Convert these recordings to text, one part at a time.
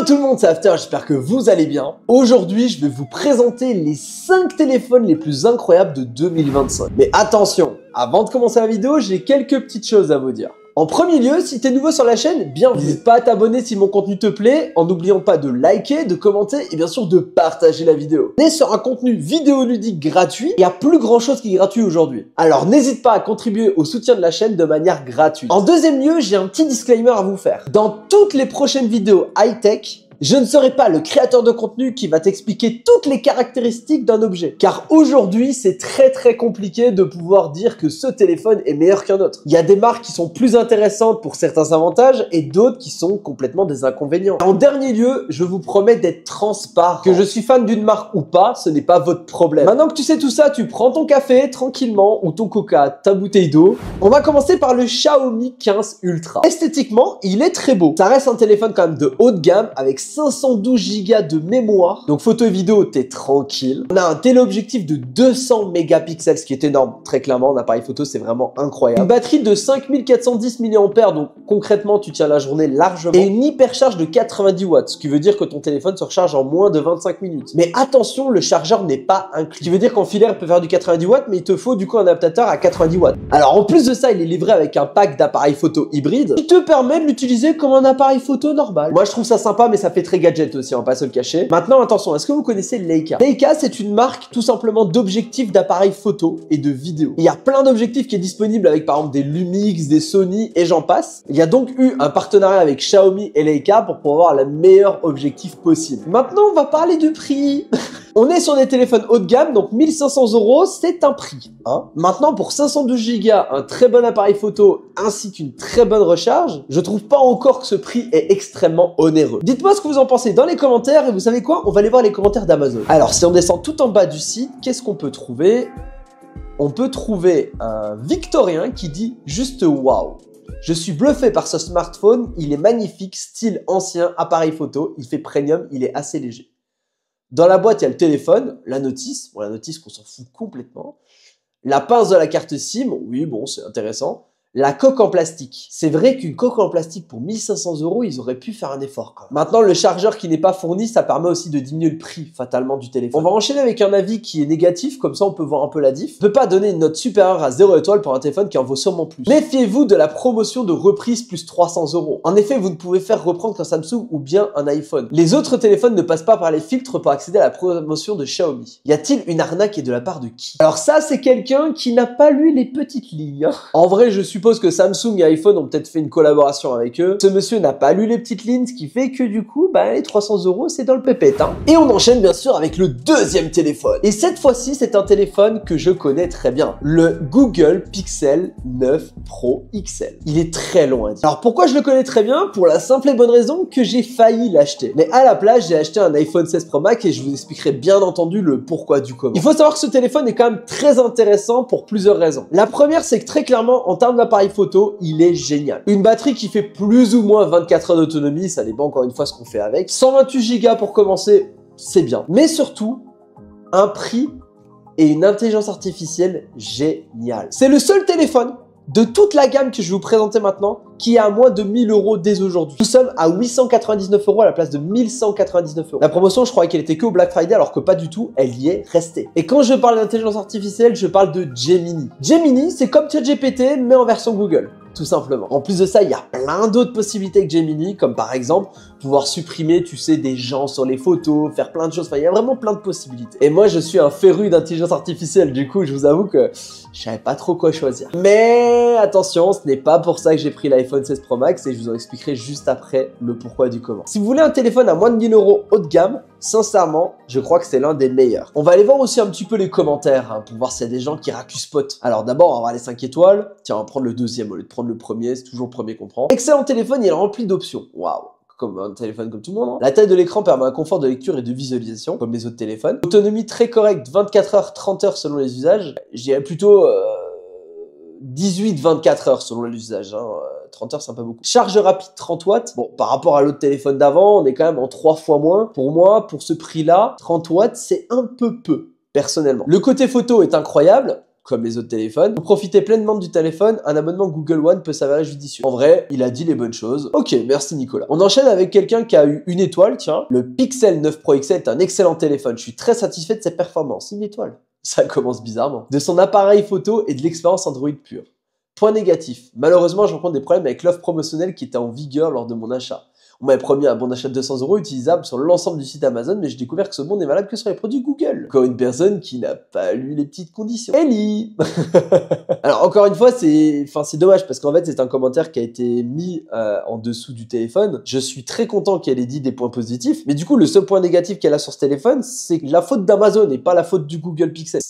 Yo tout le monde, c'est After, j'espère que vous allez bien. Aujourd'hui, je vais vous présenter les 5 téléphones les plus incroyables de 2025. Mais attention, avant de commencer la vidéo, j'ai quelques petites choses à vous dire. En premier lieu, si t'es nouveau sur la chaîne, bienvenue. N'hésite pas à t'abonner si mon contenu te plaît, en n'oubliant pas de liker, de commenter et bien sûr de partager la vidéo. On est sur un contenu vidéoludique gratuit, il n'y a plus grand chose qui est gratuit aujourd'hui. Alors n'hésite pas à contribuer au soutien de la chaîne de manière gratuite. En deuxième lieu, j'ai un petit disclaimer à vous faire. Dans toutes les prochaines vidéos high-tech, je ne serai pas le créateur de contenu qui va t'expliquer toutes les caractéristiques d'un objet. Car aujourd'hui, c'est très compliqué de pouvoir dire que ce téléphone est meilleur qu'un autre. Il y a des marques qui sont plus intéressantes pour certains avantages et d'autres qui sont complètement des inconvénients. En dernier lieu, je vous promets d'être transparent. Que je suis fan d'une marque ou pas, ce n'est pas votre problème. Maintenant que tu sais tout ça, tu prends ton café tranquillement ou ton coca, ta bouteille d'eau. On va commencer par le Xiaomi 15 Ultra. Esthétiquement, il est très beau. Ça reste un téléphone quand même de haut de gamme avec 512 Go de mémoire. Donc photo et vidéo, t'es tranquille. On a un téléobjectif de 200 mégapixels, ce qui est énorme. Très clairement, un appareil photo, c'est vraiment incroyable. Une batterie de 5410 mAh, donc concrètement, tu tiens la journée largement. Et une hypercharge de 90 watts, ce qui veut dire que ton téléphone se recharge en moins de 25 minutes. Mais attention, le chargeur n'est pas inclus. Ce qui veut dire qu'en filaire, il peut faire du 90 watts, mais il te faut du coup un adaptateur à 90 watts. Alors en plus de ça, il est livré avec un pack d'appareils photo hybride qui te permet de l'utiliser comme un appareil photo normal. Moi, je trouve ça sympa, mais ça fait très gadget aussi, on va pas se le cacher. Maintenant, attention, est-ce que vous connaissez Leica? Leica, c'est une marque tout simplement d'objectifs d'appareils photo et de vidéo. Il y a plein d'objectifs qui est disponible avec par exemple des Lumix, des Sony et j'en passe. Il y a donc eu un partenariat avec Xiaomi et Leica pour pouvoir avoir le meilleur objectif possible. Maintenant, on va parler du prix. On est sur des téléphones haut de gamme, donc 1500 €, c'est un prix. Hein. Maintenant, pour 512 Go, un très bon appareil photo ainsi qu'une très bonne recharge, je trouve pas encore que ce prix est extrêmement onéreux. Dites-moi ce que vous en pensez dans les commentaires et vous savez quoi? On va aller voir les commentaires d'Amazon. Alors, si on descend tout en bas du site, qu'est-ce qu'on peut trouver? On peut trouver un Victorien qui dit juste waouh. Je suis bluffé par ce smartphone, il est magnifique, style ancien, appareil photo, il fait premium, il est assez léger. Dans la boîte, il y a le téléphone, la notice, bon la notice qu'on s'en fout complètement, la pince de la carte SIM, oui bon c'est intéressant, la coque en plastique. C'est vrai qu'une coque en plastique pour 1500 €, ils auraient pu faire un effort quand même. Maintenant, le chargeur qui n'est pas fourni, ça permet aussi de diminuer le prix fatalement du téléphone. On va enchaîner avec un avis qui est négatif, comme ça on peut voir un peu la diff. On peut pas donner une note supérieure à 0 étoile pour un téléphone qui en vaut sûrement plus. Méfiez-vous de la promotion de reprise plus 300 €. En effet, vous ne pouvez faire reprendre qu'un Samsung ou bien un iPhone. Les autres téléphones ne passent pas par les filtres pour accéder à la promotion de Xiaomi. Y a-t-il une arnaque et de la part de qui? Alors ça, c'est quelqu'un qui n'a pas lu les petites lignes. En vrai, je suppose que Samsung et iPhone ont peut-être fait une collaboration avec eux. Ce monsieur n'a pas lu les petites lignes, ce qui fait que du coup, les 300 €, c'est dans le pépette. Hein. Et on enchaîne bien sûr avec le deuxième téléphone. Et cette fois-ci, c'est un téléphone que je connais très bien. Le Google Pixel 9 Pro XL. Il est très long à dire. Alors pourquoi je le connais très bien? Pour la simple et bonne raison que j'ai failli l'acheter. Mais à la place, j'ai acheté un iPhone 16 Pro Max et je vous expliquerai bien entendu le pourquoi du comment. Il faut savoir que ce téléphone est quand même très intéressant pour plusieurs raisons. La première, c'est que très clairement, en termes d'appareil photo, il est génial. Une batterie qui fait plus ou moins 24 heures d'autonomie, ça dépend encore une fois ce qu'on fait avec. 128 Go pour commencer, c'est bien. Mais surtout, un prix et une intelligence artificielle géniale. C'est le seul téléphone de toute la gamme que je vais vous présenter maintenant qui est à moins de 1000 € dès aujourd'hui. Nous sommes à 899 € à la place de 1199 €. La promotion, je croyais qu'elle était que au Black Friday alors que pas du tout, elle y est restée. Et quand je parle d'intelligence artificielle, je parle de Gemini. Gemini, c'est comme ChatGPT mais en version Google. Tout simplement. En plus de ça, il y a plein d'autres possibilités avec Gemini, comme par exemple pouvoir supprimer, tu sais, des gens sur les photos, faire plein de choses. Enfin, il y a vraiment plein de possibilités. Et moi, je suis un féru d'intelligence artificielle. Du coup, je vous avoue que je savais pas trop quoi choisir. Mais attention, ce n'est pas pour ça que j'ai pris l'iPhone 16 Pro Max et je vous en expliquerai juste après le pourquoi du comment. Si vous voulez un téléphone à moins de 1000 € haut de gamme, sincèrement, je crois que c'est l'un des meilleurs. On va aller voir aussi un petit peu les commentaires pour voir s'il y a des gens qui racuspotent. Alors d'abord, on va voir les 5 étoiles. Tiens, on va prendre le deuxième au lieu de prendre le premier, c'est toujours le premier qu'on prend. Excellent téléphone, il est rempli d'options. Waouh! Comme un téléphone comme tout le monde. Hein. La taille de l'écran permet un confort de lecture et de visualisation, comme les autres téléphones. Autonomie très correcte, 24 heures, 30 heures selon les usages. Je dirais plutôt 18-24 heures selon les usages. Hein. 30 heures, c'est un peu beaucoup. Charge rapide, 30 watts. Bon, par rapport à l'autre téléphone d'avant, on est quand même en 3 fois moins. Pour moi, pour ce prix-là, 30 watts, c'est un peu peu, personnellement. Le côté photo est incroyable. comme les autres téléphones. Pour profiter pleinement du téléphone, un abonnement Google One peut s'avérer judicieux. En vrai, il a dit les bonnes choses. Ok, merci Nicolas. On enchaîne avec quelqu'un qui a eu une étoile, tiens. Le Pixel 9 Pro XL est un excellent téléphone. Je suis très satisfait de ses performances. Une étoile. Ça commence bizarrement. De son appareil photo et de l'expérience Android pure. Point négatif. Malheureusement, je rencontre des problèmes avec l'offre promotionnelle qui était en vigueur lors de mon achat. On m'avait promis un bon d'achat de 200 € utilisable sur l'ensemble du site Amazon, mais j'ai découvert que ce bon n'est valable que sur les produits Google. Encore une personne qui n'a pas lu les petites conditions. Ellie. Alors encore une fois, c'est dommage parce qu'en fait c'est un commentaire qui a été mis en dessous du téléphone. Je suis très content qu'elle ait dit des points positifs, mais du coup le seul point négatif qu'elle a sur ce téléphone, c'est la faute d'Amazon et pas la faute du Google Pixel.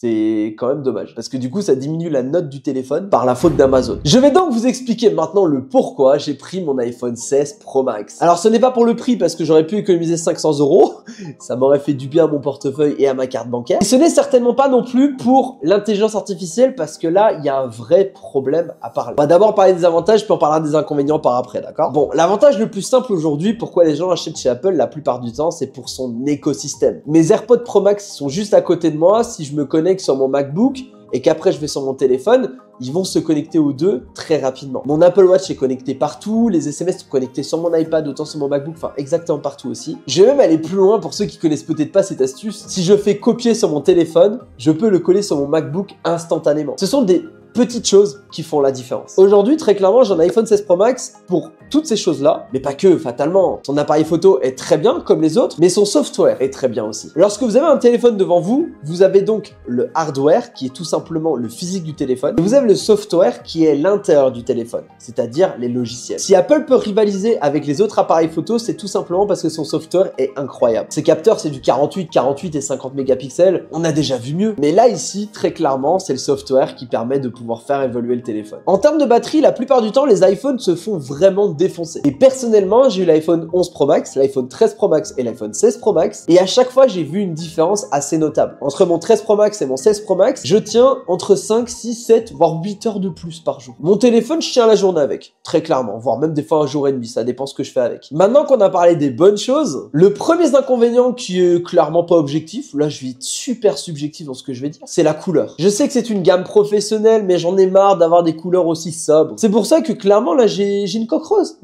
C'est quand même dommage, parce que du coup, ça diminue la note du téléphone par la faute d'Amazon. Je vais donc vous expliquer maintenant le pourquoi j'ai pris mon iPhone 16 Pro Max. Alors, ce n'est pas pour le prix, parce que j'aurais pu économiser 500 €. Ça m'aurait fait du bien à mon portefeuille et à ma carte bancaire. Et ce n'est certainement pas non plus pour l'intelligence artificielle, parce que là, il y a un vrai problème à parler. On va d'abord parler des avantages, puis on parlera des inconvénients par après, d'accord? Bon, l'avantage le plus simple aujourd'hui, pourquoi les gens achètent chez Apple la plupart du temps, c'est pour son écosystème. Mes AirPods Pro Max sont juste à côté de moi. Si je me connecte sur mon MacBook et qu'après je vais sur mon téléphone, ils vont se connecter aux deux très rapidement. Mon Apple Watch est connecté partout, les SMS sont connectés sur mon iPad, autant sur mon MacBook, enfin exactement partout aussi. Je vais même aller plus loin pour ceux qui connaissent peut-être pas cette astuce. Si je fais copier sur mon téléphone, je peux le coller sur mon MacBook instantanément. Ce sont des petites choses qui font la différence. Aujourd'hui, très clairement, j'ai un iPhone 16 Pro Max pour toutes ces choses-là, mais pas que, fatalement. Son appareil photo est très bien, comme les autres, mais son software est très bien aussi. Lorsque vous avez un téléphone devant vous, vous avez donc le hardware, qui est tout simplement le physique du téléphone, et vous avez le software, qui est l'intérieur du téléphone, c'est-à-dire les logiciels. Si Apple peut rivaliser avec les autres appareils photo, c'est tout simplement parce que son software est incroyable. Ses capteurs, c'est du 48 et 50 mégapixels, on a déjà vu mieux. Mais là, ici, très clairement, c'est le software qui permet de pouvoir faire évoluer le téléphone. En termes de batterie, la plupart du temps, les iPhones se font vraiment défoncer. Et personnellement, j'ai eu l'iPhone 11 Pro Max, l'iPhone 13 Pro Max et l'iPhone 16 Pro Max. Et à chaque fois, j'ai vu une différence assez notable. Entre mon 13 Pro Max et mon 16 Pro Max, je tiens entre 5, 6, 7, voire 8 heures de plus par jour. Mon téléphone, je tiens la journée avec, très clairement, voire même des fois un jour et demi, ça dépend ce que je fais avec. Maintenant qu'on a parlé des bonnes choses, le premier inconvénient qui est clairement pas objectif, là je vais être super subjectif dans ce que je vais dire, c'est la couleur. Je sais que c'est une gamme professionnelle, mais j'en ai marre d'avoir des couleurs aussi sobres. C'est pour ça que clairement là j'ai une coque rose.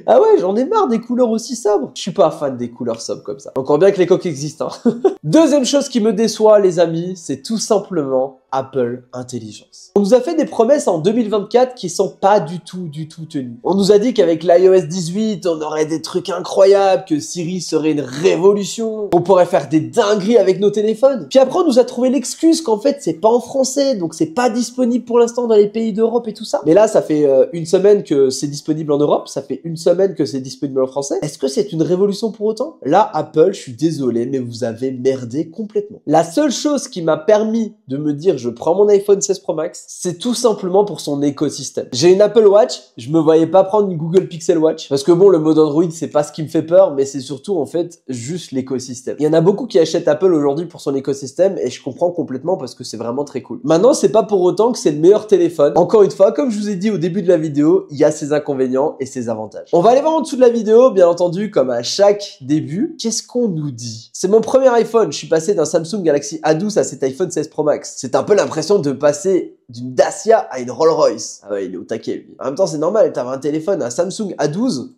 Ah ouais, j'en ai marre des couleurs aussi sobres. Je suis pas fan des couleurs sobres comme ça. Encore bien que les coques existent. Hein. Deuxième chose qui me déçoit, les amis, c'est tout simplement Apple Intelligence. On nous a fait des promesses en 2024 qui sont pas du tout tenues. On nous a dit qu'avec l'iOS 18, on aurait des trucs incroyables, que Siri serait une révolution, on pourrait faire des dingueries avec nos téléphones. Puis après, on nous a trouvé l'excuse qu'en fait, c'est pas en français, donc c'est pas disponible pour l'instant dans les pays d'Europe et tout ça. Mais là, ça fait une semaine que c'est disponible en Europe, ça fait une semaine que c'est disponible en français. Est-ce que c'est une révolution pour autant? Là, Apple, je suis désolé, mais vous avez merdé complètement. La seule chose qui m'a permis de me dire je prends mon iPhone 16 Pro Max, c'est tout simplement pour son écosystème. J'ai une Apple Watch, je me voyais pas prendre une Google Pixel Watch, parce que bon, le mode Android, c'est pas ce qui me fait peur, mais c'est surtout en fait juste l'écosystème. Il y en a beaucoup qui achètent Apple aujourd'hui pour son écosystème, et je comprends complètement parce que c'est vraiment très cool. Maintenant, c'est pas pour autant que c'est le meilleur téléphone. Encore une fois, comme je vous ai dit au début de la vidéo, il y a ses inconvénients et ses avantages. On va aller voir en dessous de la vidéo, bien entendu, comme à chaque début. Qu'est-ce qu'on nous dit? C'est mon premier iPhone, je suis passé d'un Samsung Galaxy A12 à cet iPhone 16 Pro Max. C'est un peu l'impression de passer d'une Dacia à une Rolls-Royce. Ah ouais, il est au taquet, lui. En même temps, c'est normal, t'avais un téléphone, un Samsung A12.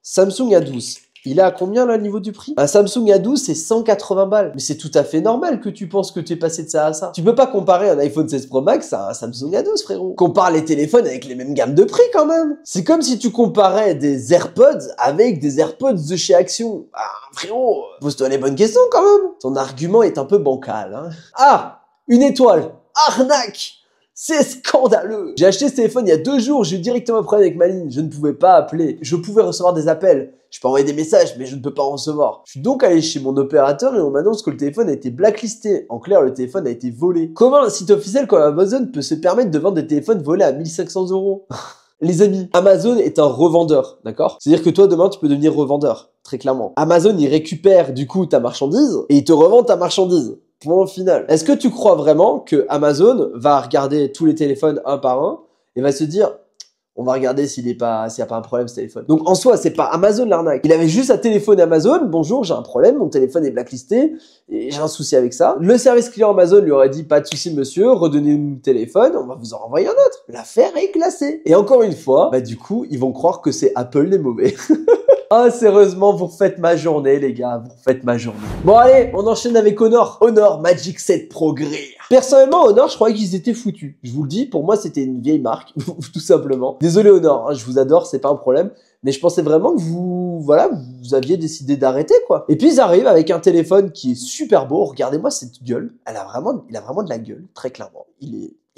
Samsung A12. Il est à combien, là, au niveau du prix? Un Samsung A12, c'est 180 balles. Mais c'est tout à fait normal que tu penses que tu es passé de ça à ça. Tu peux pas comparer un iPhone 16 Pro Max à un Samsung A12, frérot. Compare les téléphones avec les mêmes gammes de prix, quand même. C'est comme si tu comparais des AirPods avec des AirPods de chez Action. Ah, frérot, pose-toi les bonnes questions, quand même. Ton argument est un peu bancal, hein. Ah, une étoile. Arnaque! C'est scandaleux! J'ai acheté ce téléphone il y a 2 jours, j'ai eu directement un problème avec ma ligne, je ne pouvais pas appeler, je pouvais recevoir des appels, je peux envoyer des messages, mais je ne peux pas en recevoir. Je suis donc allé chez mon opérateur et on m'annonce que le téléphone a été blacklisté. En clair, le téléphone a été volé. Comment un site officiel comme Amazon peut se permettre de vendre des téléphones volés à 1500 €? Les amis, Amazon est un revendeur, d'accord? C'est-à-dire que toi, demain, tu peux devenir revendeur, très clairement. Amazon, il récupère du coup ta marchandise et il te revend ta marchandise. Point final. Est-ce que tu crois vraiment que Amazon va regarder tous les téléphones un par un et va se dire On va regarder s'il n'y a pas un problème ce téléphone. Donc en soi, c'est pas Amazon l'arnaque. Il avait juste à téléphoner Amazon. Bonjour, j'ai un problème, mon téléphone est blacklisté et j'ai un souci avec ça. Le service client Amazon lui aurait dit pas de souci monsieur, redonnez-nous le téléphone, on va vous en renvoyer un autre. L'affaire est classée. Et encore une fois, bah du coup, ils vont croire que c'est Apple les mauvais. Ah, sérieusement, vous refaites ma journée, les gars, vous refaites ma journée. Bon, allez, on enchaîne avec Honor. Honor Magic 7 Pro Grey. Personnellement, Honor, je croyais qu'ils étaient foutus. Je vous le dis, pour moi, c'était une vieille marque, tout simplement. Désolé, Honor, hein, je vous adore, c'est pas un problème. Mais je pensais vraiment que vous aviez décidé d'arrêter, quoi. Et puis, ils arrivent avec un téléphone qui est super beau. Regardez-moi cette gueule. Il a vraiment de la gueule, très clairement.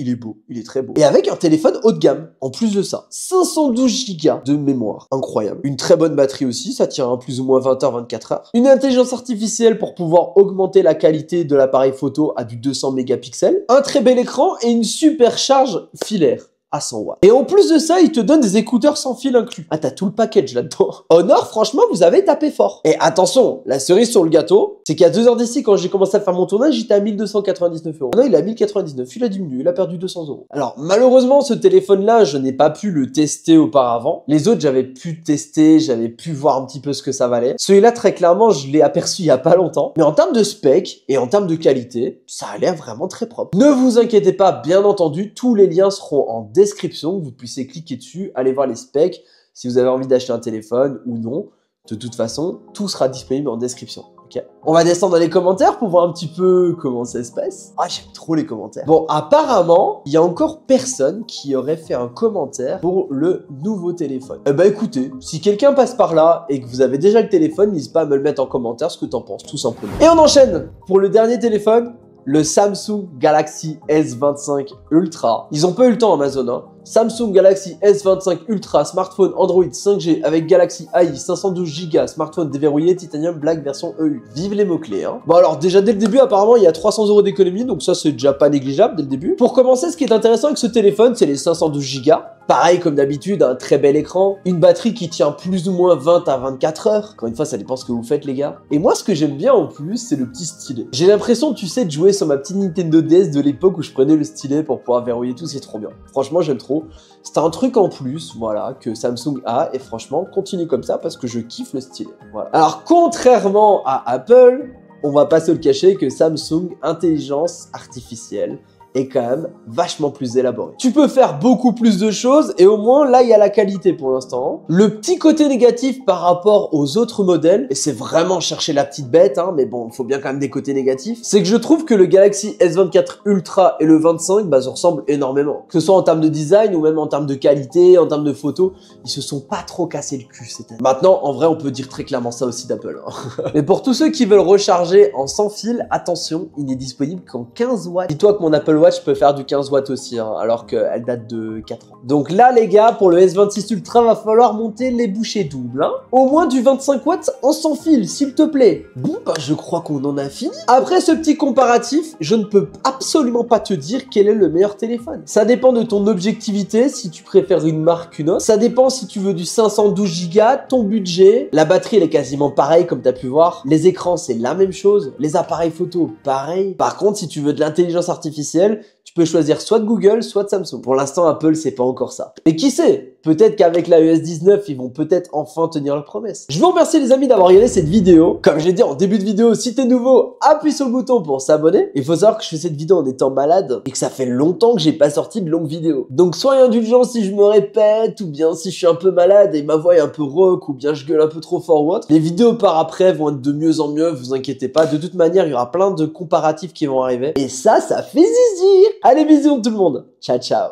Il est beau, il est très beau. Et avec un téléphone haut de gamme, en plus de ça. 512 Go de mémoire, incroyable. Une très bonne batterie aussi, ça tient plus ou moins 20 h, 24 h. Une intelligence artificielle pour pouvoir augmenter la qualité de l'appareil photo à du 200 mégapixels. Un très bel écran et une super charge filaire à 100 watts. Et en plus de ça, il te donne des écouteurs sans fil inclus. Ah, t'as tout le package là-dedans. Honor, franchement, vous avez tapé fort. Et attention, la cerise sur le gâteau, c'est qu'il y a 2 heures d'ici, quand j'ai commencé à faire mon tournage, j'étais à 1299 €. Non, il est à 1099, il a diminué, il a perdu 200 €. Alors, malheureusement, ce téléphone-là, je n'ai pas pu le tester auparavant. Les autres, j'avais pu tester, j'avais pu voir un petit peu ce que ça valait. Celui-là, très clairement, je l'ai aperçu il y a pas longtemps. Mais en termes de spec et en termes de qualité, ça a l'air vraiment très propre. Ne vous inquiétez pas, bien entendu, tous les liens seront en description, que vous puissiez cliquer dessus, aller voir les specs, si vous avez envie d'acheter un téléphone ou non. De toute façon, tout sera disponible en description. Okay. On va descendre dans les commentaires pour voir un petit peu comment ça se passe. Ah, j'aime trop les commentaires. Bon, apparemment, il y a encore personne qui aurait fait un commentaire pour le nouveau téléphone. Eh ben écoutez, si quelqu'un passe par là et que vous avez déjà le téléphone, n'hésite pas à me le mettre en commentaire ce que t'en penses, tout simplement. Et on enchaîne pour le dernier téléphone, le Samsung Galaxy S25 Ultra. Ils ont pas eu le temps Amazon, hein. Samsung Galaxy S25 Ultra, smartphone Android 5G avec Galaxy AI, 512 Go, smartphone déverrouillé, Titanium Black version EU. Vive les mots-clés, hein. Bon alors déjà dès le début apparemment il y a 300 € d'économie, donc ça c'est déjà pas négligeable dès le début. Pour commencer, ce qui est intéressant avec ce téléphone, c'est les 512 Go. Pareil comme d'habitude, un très bel écran, une batterie qui tient plus ou moins 20 à 24 heures. Encore une fois, ça dépend ce que vous faites les gars. Et moi ce que j'aime bien en plus, c'est le petit stylet. J'ai l'impression, tu sais, de jouer sur ma petite Nintendo DS de l'époque où je prenais le stylet pour pouvoir verrouiller tout, c'est trop bien. Franchement, j'aime trop. C'est un truc en plus, voilà, que Samsung a, et franchement, continue comme ça parce que je kiffe le stylet. Voilà. Alors, contrairement à Apple, on va pas se le cacher que Samsung Intelligence Artificielle est quand même vachement plus élaboré. Tu peux faire beaucoup plus de choses et au moins là il y a la qualité pour l'instant. Le petit côté négatif par rapport aux autres modèles, et c'est vraiment chercher la petite bête, hein, mais bon, il faut bien quand même des côtés négatifs, c'est que je trouve que le Galaxy S24 Ultra et le 25 bah, se ressemblent énormément. Que ce soit en termes de design ou même en termes de qualité, en termes de photos, ils se sont pas trop cassés le cul cette année. Maintenant, en vrai, on peut dire très clairement ça aussi d'Apple. Hein. Mais pour tous ceux qui veulent recharger en sans fil, attention, il n'est disponible qu'en 15 watts. Dis-toi que mon Apple Watch peut faire du 15 watts aussi, hein, alors qu'elle date de 4 ans. Donc là, les gars, pour le S26 Ultra, va falloir monter les bouchées doubles. Hein. Au moins du 25 watts en sans fil, s'il te plaît. Bon, bah, je crois qu'on en a fini. Après ce petit comparatif, je ne peux absolument pas te dire quel est le meilleur téléphone. Ça dépend de ton objectivité, si tu préfères une marque qu'une autre. Ça dépend si tu veux du 512 Go, ton budget. La batterie, elle est quasiment pareille, comme tu as pu voir. Les écrans, c'est la même chose. Les appareils photo, pareil. Par contre, si tu veux de l'intelligence artificielle, tu peux choisir soit de Google, soit de Samsung. Pour l'instant, Apple, c'est pas encore ça. Et qui sait? Peut-être qu'avec la iOS 19, ils vont peut-être enfin tenir leurs promesses. Je vous remercie les amis d'avoir regardé cette vidéo. Comme j'ai dit en début de vidéo, si t'es nouveau, appuie sur le bouton pour s'abonner. Il faut savoir que je fais cette vidéo en étant malade et que ça fait longtemps que j'ai pas sorti de longue vidéo. Donc soyez indulgents si je me répète ou bien si je suis un peu malade et ma voix est un peu rauque ou bien je gueule un peu trop fort ou autre. Les vidéos par après vont être de mieux en mieux, vous inquiétez pas. De toute manière, il y aura plein de comparatifs qui vont arriver. Et ça fait zizir. Allez, bisous tout le monde. Ciao, ciao.